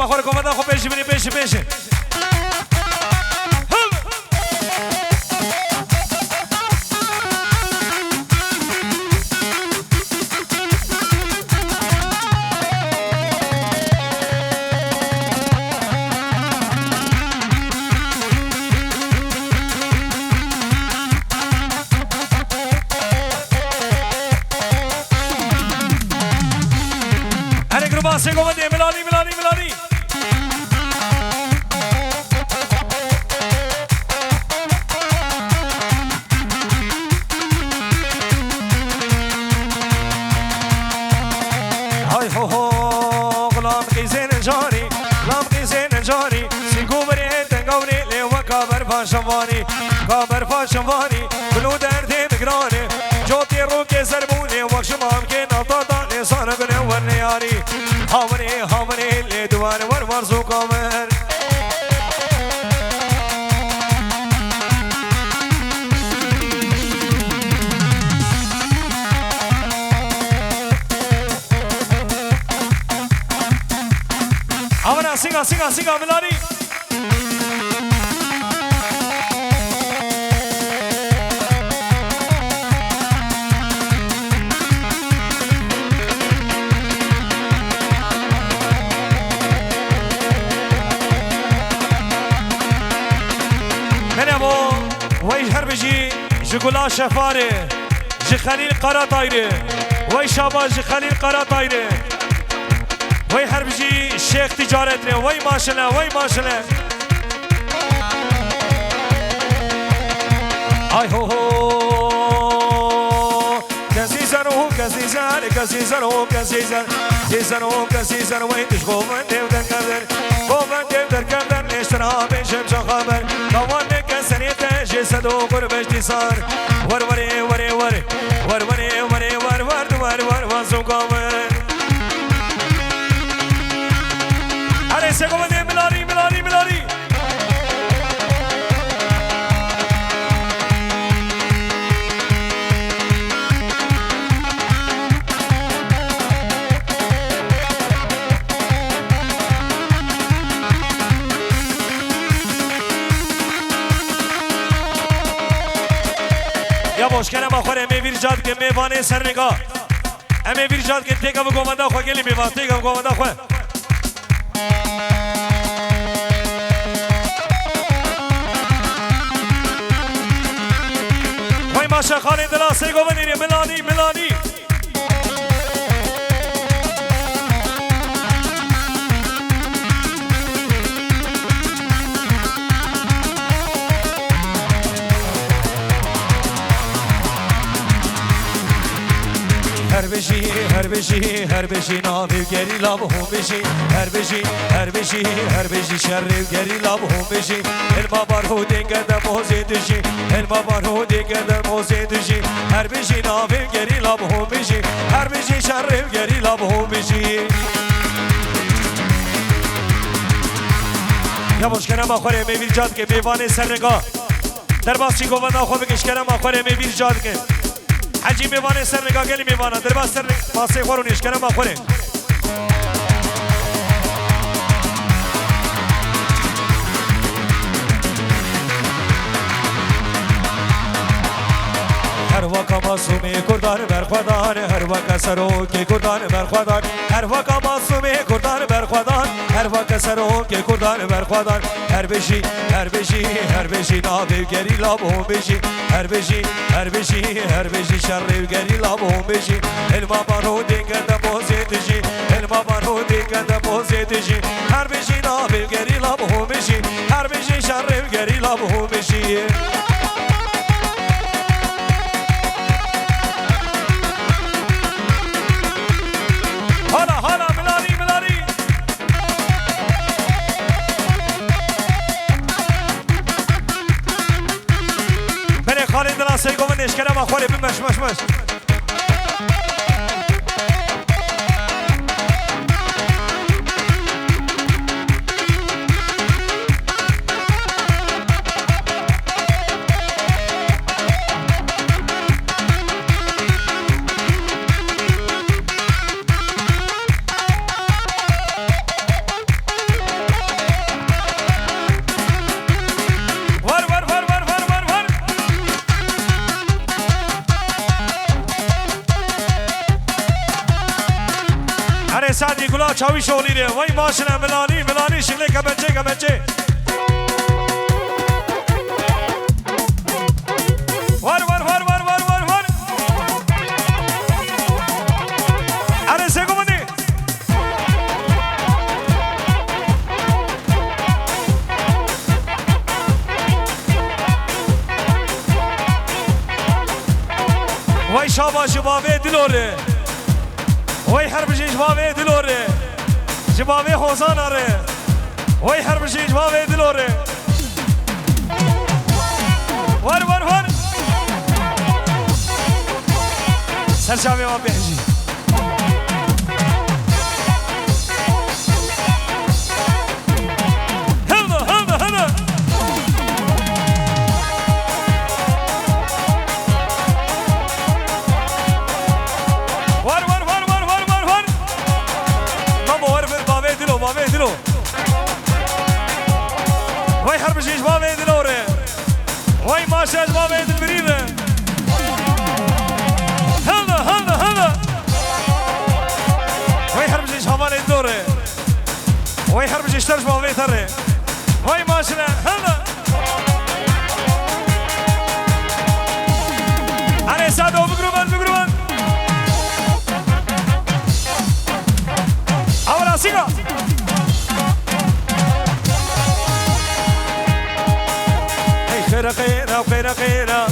ما خور کومدا خو پیش بری پیش پیش Sigo con Melanie, Melanie, Melanie. Ay ho ho, غلام كيزين جاري، غلام كيزين جاري. سيقو بريت قولي لي وكابر فاشواني، كابر فاشواني. بلو دردي بقراني، جوتي روكي سربوني وكشمام كينا طاطاني صار بلي ورنياري. هاوني هاوني اللي دوار ورور زوكامر هاونا سيغا سيغا سيغا ملاني بيجي جولا شفاري جي خليل قراطايري وي شاباز جي خليل قراطايري وي حربجي الشيخ تجارتنا وي ما شاء الله وي ما شاء الله هاي هو كزيزانو كزيزان كزيزانو كزيزان كزيزانو كزيزان وين تشغل من ديودن كبر قومن ديودن كبر اشترا بيشم شخبر كوان كسنيته جسدو قربش تسار ور وري وري وري ور وري وري ور ور ور ور وزوكامن علي سيكو من ملاري ملاري ملاري مشکل ما خوره میویر جاد که میوانه سر نگاه میویر جاد که تیگه و گومنده خواه گلی میوان تیگه و گومنده خواه وی ماشه خالی دلا سیگو بنیری ملانی ملانی هر بشی ناوی گری لاب هم بشی هر بشی شر گری لاب هم بشی الما بارو دیگر موزه دشی الما بارو دیگر موزه دشی هر بشی ناوی گری لاب هم بشی هر بشی شر گری لاب هم بشی یا مشکل ما خوره میویر جاد که بیوانه سرنگاه در باسی گوانده خواه بکش کرم ما خوره میویر جاد که حجی میوانه سر نگاه گلی میوانه در باز سر ماسه خورونیش کنم ما خوره هر وقت معصومی کردان برخوادان هر وقت سروکی کردان برخوادان هر وقت معصومی کردان برخوادان هر وقت سروکی کردان برخوادان هر بشی ناوی گری لابو بشی هر بشی شر گری لابو بشی الما بارو دیگر دبوزه دشی الما بارو دیگر دبوزه دشی هر بشی ناوی گری لابو بشی هر بشی شر گری لابو بشی سيقوم الناس كلام اخواني بمش مش مش أنا سعدي كلها شاوي شغلي وي ماشنا ملاني شغلي كمنجي ور أنا سيكو مني وي شابا شبابي دلوري وي حربجي شبابي دلوري شبابي خوزاناري وي حربجي شبابي دلوري ور سرشابي ما بيحجي هلا بابي دلو وي حربجيش بابي دلوري وي ماشاش بابي دلبريده هلا وي حربجيش بابي دلوري وي حربجيش ترج بابي ثري وي ماشنا هلا انا سادو بقربان اورا سيغا خيرا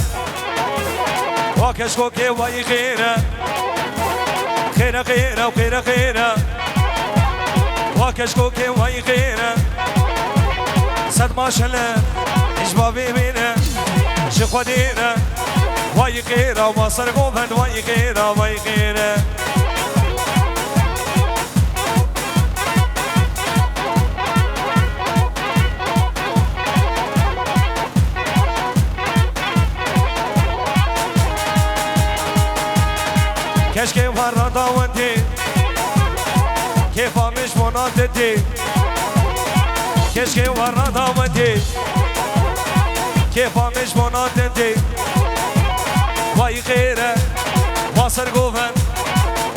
وكشكوكي وي خيرا وكشكوكي وي خيرا صد ما شلا إجبابي بينا شخودينا وي خيرا ومصر قوبن وي خيرا كشكي ورا داوندي كيف مش منادتي كشكي ورا داوندي كيف مش منادتي واي خيره واصر قوفن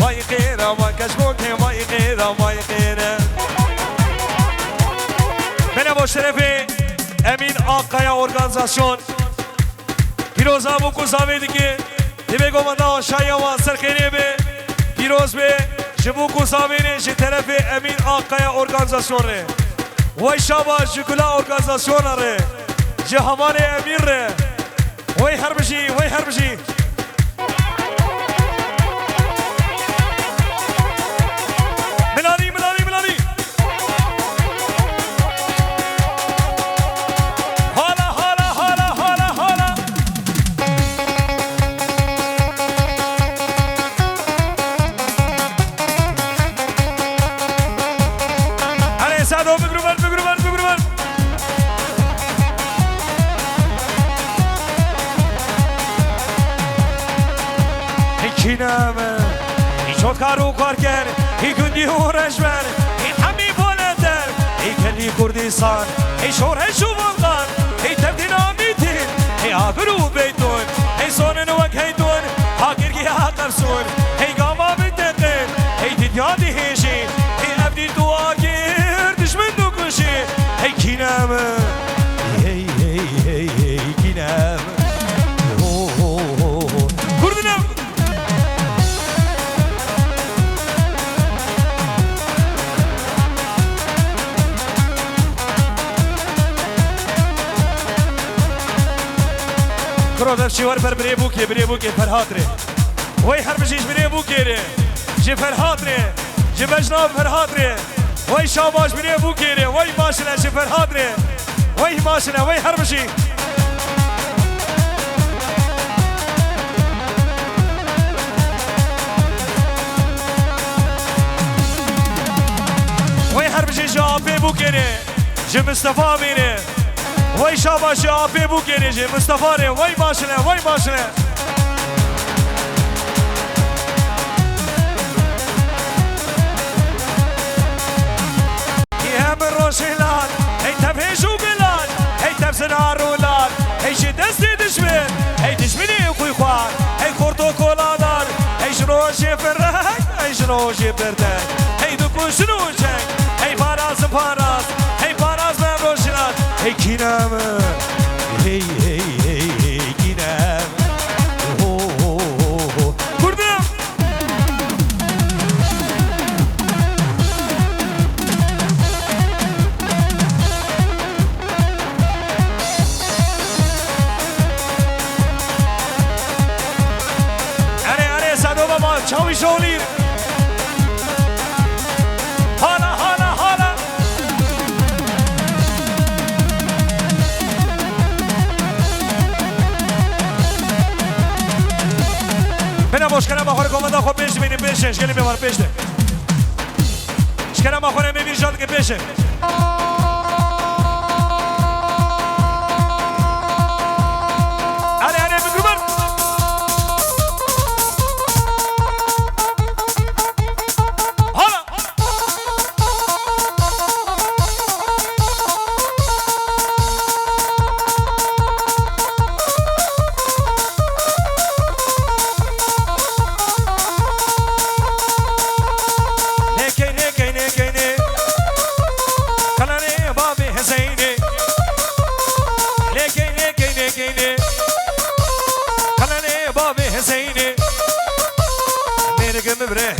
واي خيره وكشكوكي واي خيره من ابو شرفي امين آقای ارگانزاسیون پیروز ابو کوزاوی که دیگه گمانده شایا و سرخیری به پیروز به جبو کوزاوی چه طرف امین آقای ارگانزاسیون ره وای شابا شکلا ارگانزاسیون ره جهان امیر ره وای هربشی ملانی سادو بقربان هیچی نامه هیچ کارو کار کرد هی گندی و رجبر هی همی بلندر هی کلی کردستان هی شورش و بلغان هی تبدین آمیتین هی آگرو بیتون هی سونن وک هیتون ها گرگی ها قرسون هی گاما بتندن هی دیدیادی هیشی هی ابدی تو آگیر دشمن دو کشی هی کی نامه هی کی نامه کردنم كرودف شوار بر بريبوكي فرهاتري وي حربجيش بريبوكي جي فرهاتري جي بجناب فرهاتري وي شاباش بريبوكي وي ماشنا جي فرهاتري وي ماشنا وي حربجي وي حربجي جا بيبوكي جي مصطفى بيني وای شاباشی آبی بو گریجی مصطفی ره وای ماشنه ای هم روشیلان ای تبهیشو بلان ای تبزنارولان ای شی دستی دشمن ای دشمنی خوی خوار ای کورتو کولادار ای شروشی فرهک شنو جبرتك هي دكو شنو جك هي فراز فراز هي فراز ما بروشنات هي كينام هي هي هي كينام هو هو هو كردم أنا سادو بابا تشاوي شولير مشکل ما خور کومنده خو پیش بینیم پیشه اشکالی میوار پیشه اشکال ما خور میبینی جاد که پیشه آره آره میگم حالا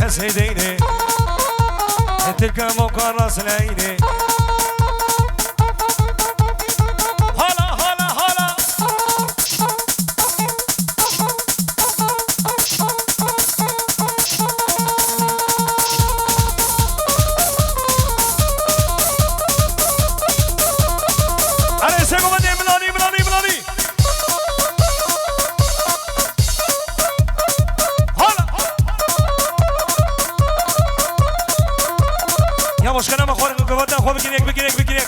سيديني تلك مقرص ليني هلا هلا هلا أنا سيكون بدي ملاني ملاني ملاني مشکل ما خورم گفت نه خوب بگیرک بگیرک بگیرک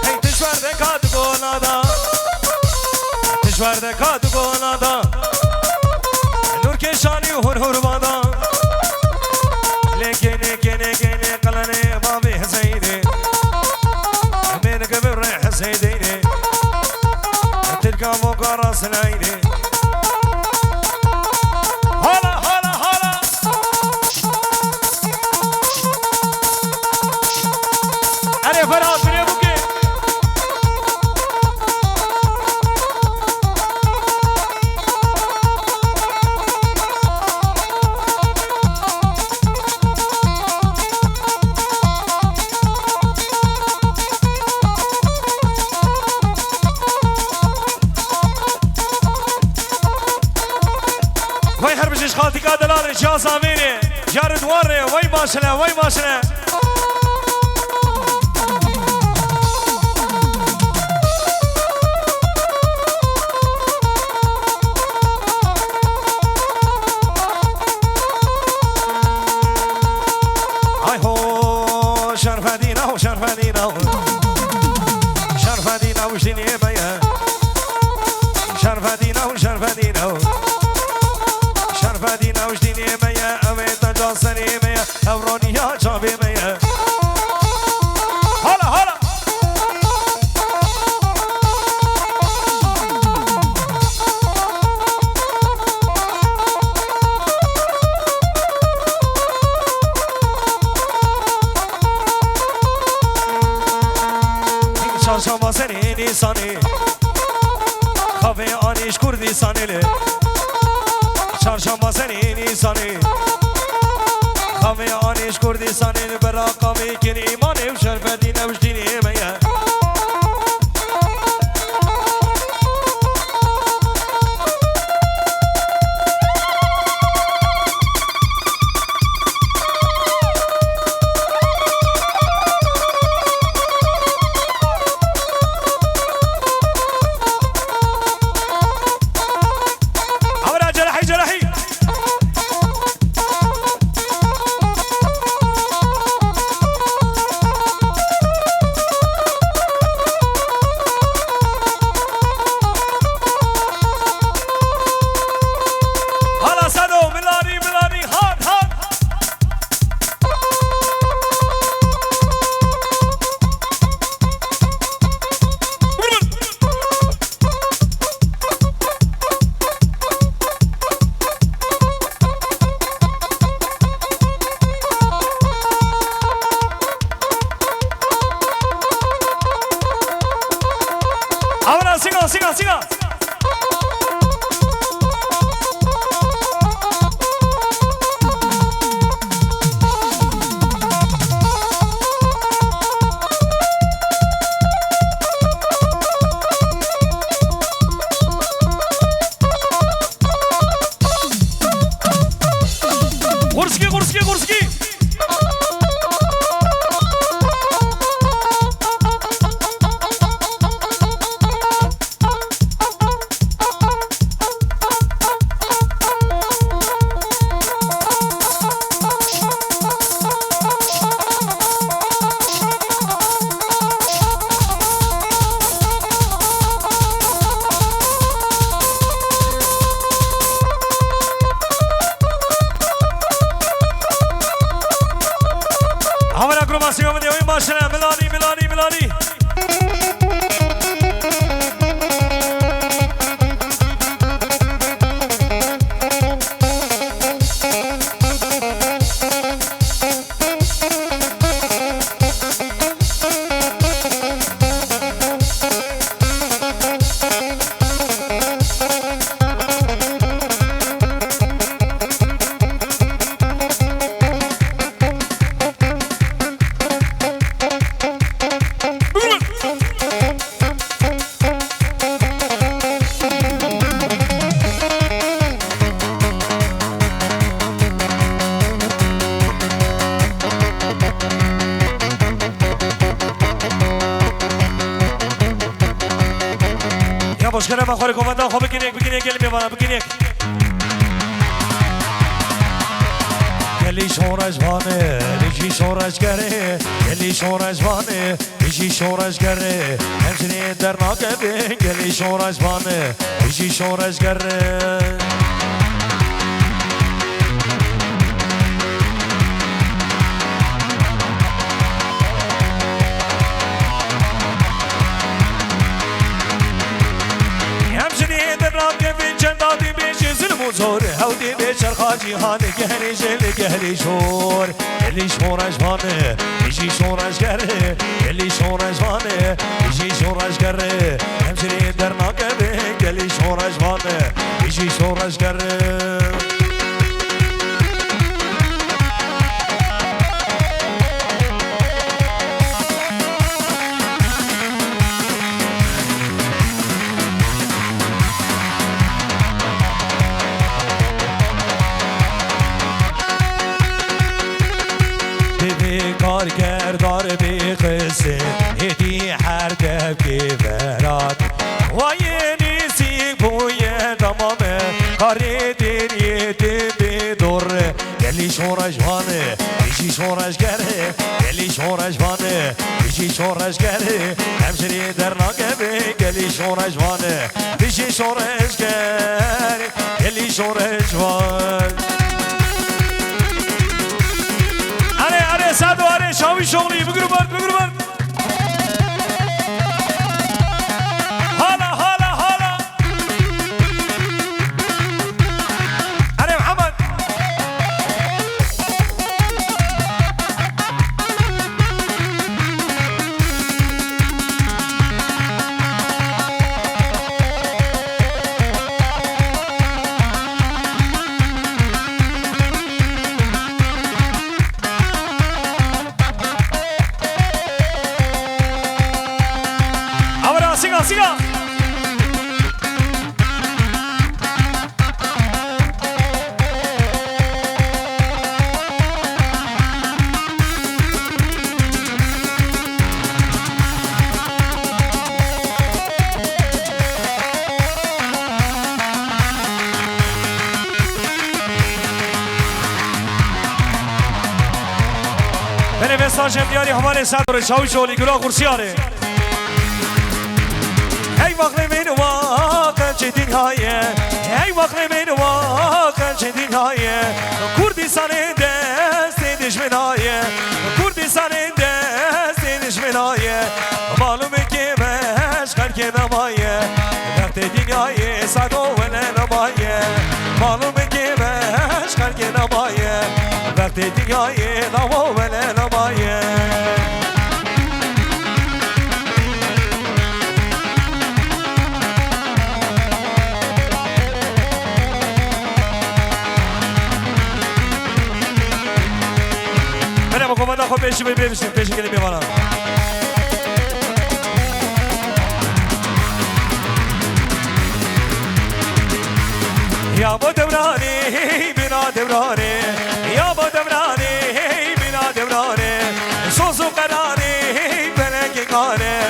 هی تشوار دکات گونادا تشوار دکات گونادا شانی هر هر بادا لیکن قلنه بابی حسینه من قبر حسینه تلقى مقرص ناینه هلا هلا هلا أنا فراد من يبوكي خالتي قادلان شا صاميني جارد وري وي ماشنا وي ماشنا هاي هو شرفدينا هو شرفدينا شرفدينا وشديني بيا شرفدينا هو شرفدينا شرفدينا وجديني ميا أميت جاسني ميا أوروني يا شابي ميا هلا هلا شاشا سني نيساني خافي آنيش كردي ساني چارشنبه سنی نیسانی خواهی آنیش کردستانی برا قامی کنی ایمانی و شرفتی نوشتینی میه مشکل ما خوری کمانده خواه بگین یک گلی میبانم بگین یک گلی شورش وانه ریجی شورش گره گلی شورش وانه ریجی شورش گره همچنین در ناگه گلی شورش وانه ریجی شورش گره زور هودي بشر خاجي هاني قهري جلي قهري شور اللي شورش فانه يجي شورش قره اللي شورش فانه يجي شورش قره همشري درنا قبه اللي شورش فانه يجي شورش قره کارگردار بی قصه هدی هر دب که براد وای نیسی بوی تمامه کاری دینی بی دوره گلی شورش وانه بیشی شورش گره گلی شورش وانه بیشی شورش گره همشری در ناگه گلی شورش وانه بیشی شورش گره گلی شورش وانه سادو آره شاوی شغلی بگرو بر حالا آره محمد siga. Bene mesajım diyari hamare sadre şavşoli gura kursiyare. Hey vakle beni vakal çetin haye Hey vakle beni vakal çetin haye Kurdistan'ın desti düşmen haye Kurdistan'ın desti düşmen haye Malum ki meşgal ki namaye Dertte dünyayı sado vele namaye Malum ki meşgal ki namaye Dertte dünyayı namo vele namaye Komanda خود پیشی ببینیم پیشی کلی میوانم یا با دورانی بنا دورانی یا با دورانی بنا دورانی سوزو قراری بلنگی کاره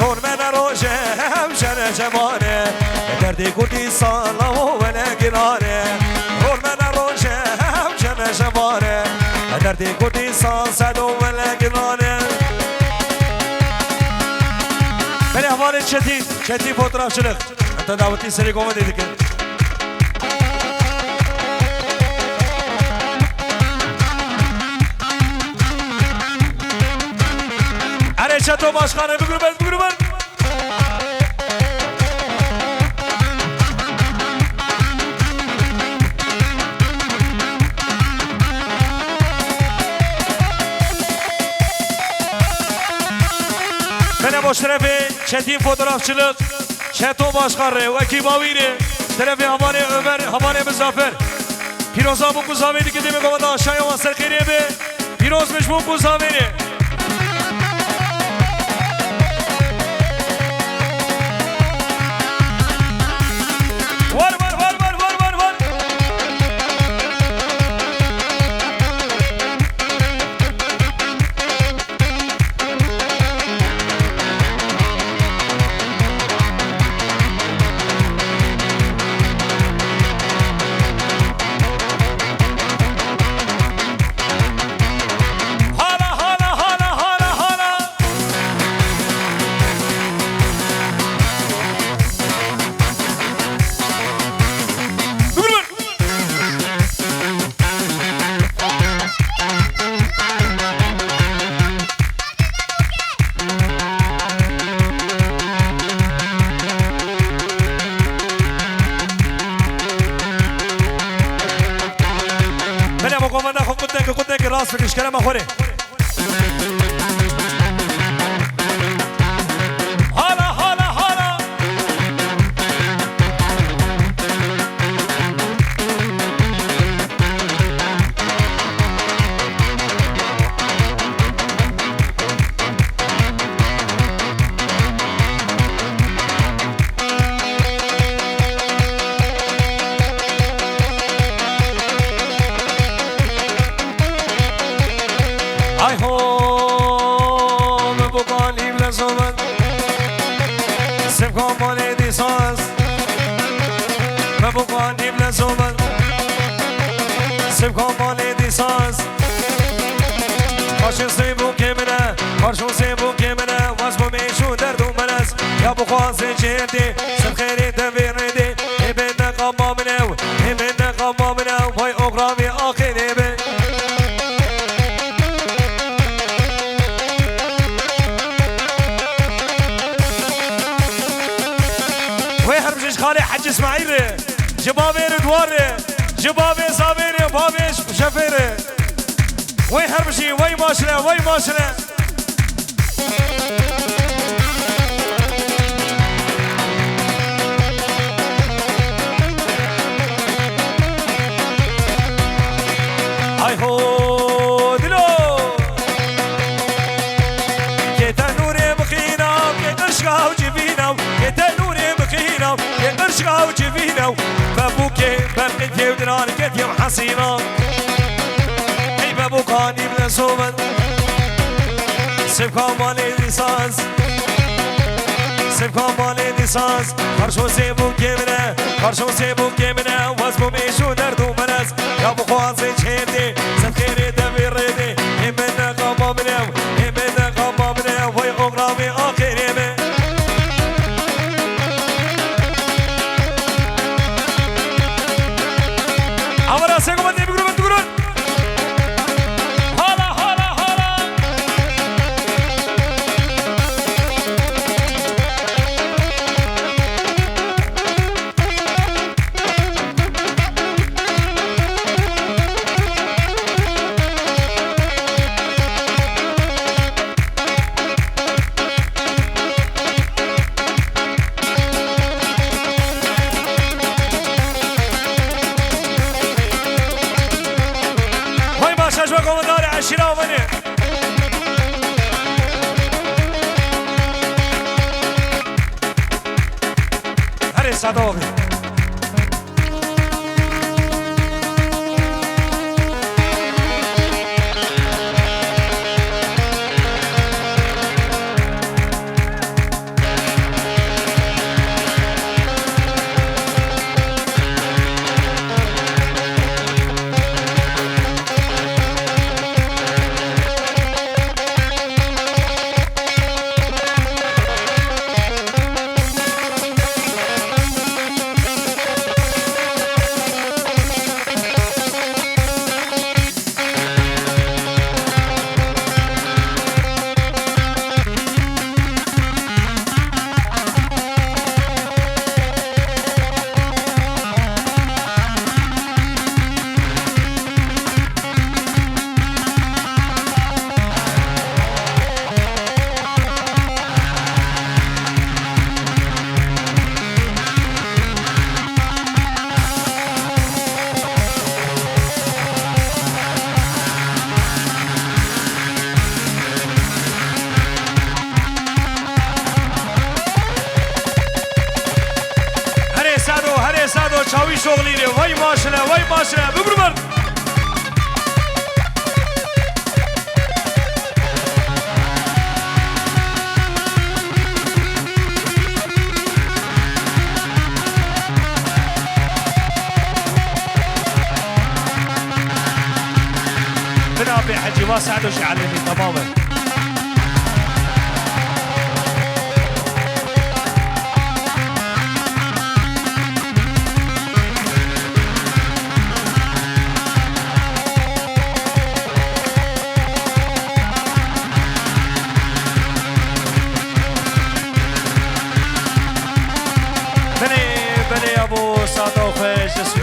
رون من روشه همشن جمانه دردی کردی سالم و بلنگی ناره رون من روشه همشن جمانه دردی کردی سال و بلنگی ناره بله حوالی چتی fotoğrafçılık hatta daveti seri koma dedik Çato başkanı bir grup Bana boş tarafı çetin fotoğrafçılık Çato başkanı ve ekip aviri tarafı hamane Ömer hamane Muzaffer Piroza bu kuzaveri ki demek ovada aşağıya vasır kiriye Pirozmuş bu kuzaveri بابا ناخد قدك راس بكش كلام اخوري هرشو سيبو كمنا واسبو ميشو دردو مناس يا ابو خوازي جيدي سبخيري تفيردي هبنا قمامنا هبنا قمامنا وي اغرامي اخيني بي وي هربجيش خالي حج اسماعيل جبابي ردوار جبابي صابيري بابي شفيري وي هربجي وي ماشنا وي ماشنا هاي هو دلو كيتا نوري بخينا كيترشقا وجبينا كيتا نوري بخينا كيترشقا وجبينا بابوكي بابنتي ودران كيت يوم حسينا اي بابوكاني بلا صوبت سبكا مالي لسانس سبكا مالي لسانس خرشو سيبو كيمنا خرشو سيبو كيمنا واسبو ميشو دردو مناس يا ابو خوازي جيدي سبخيري دبيردي همنا قمامنا همنا قمامنا وي اغرامي اخيري بي عمرا سيكم انتي بيقولون Sadov. چاوی شغلیه وای ماشنه وای ماشنه ببرو من بنابي حجي واسعد وشي علمي تماما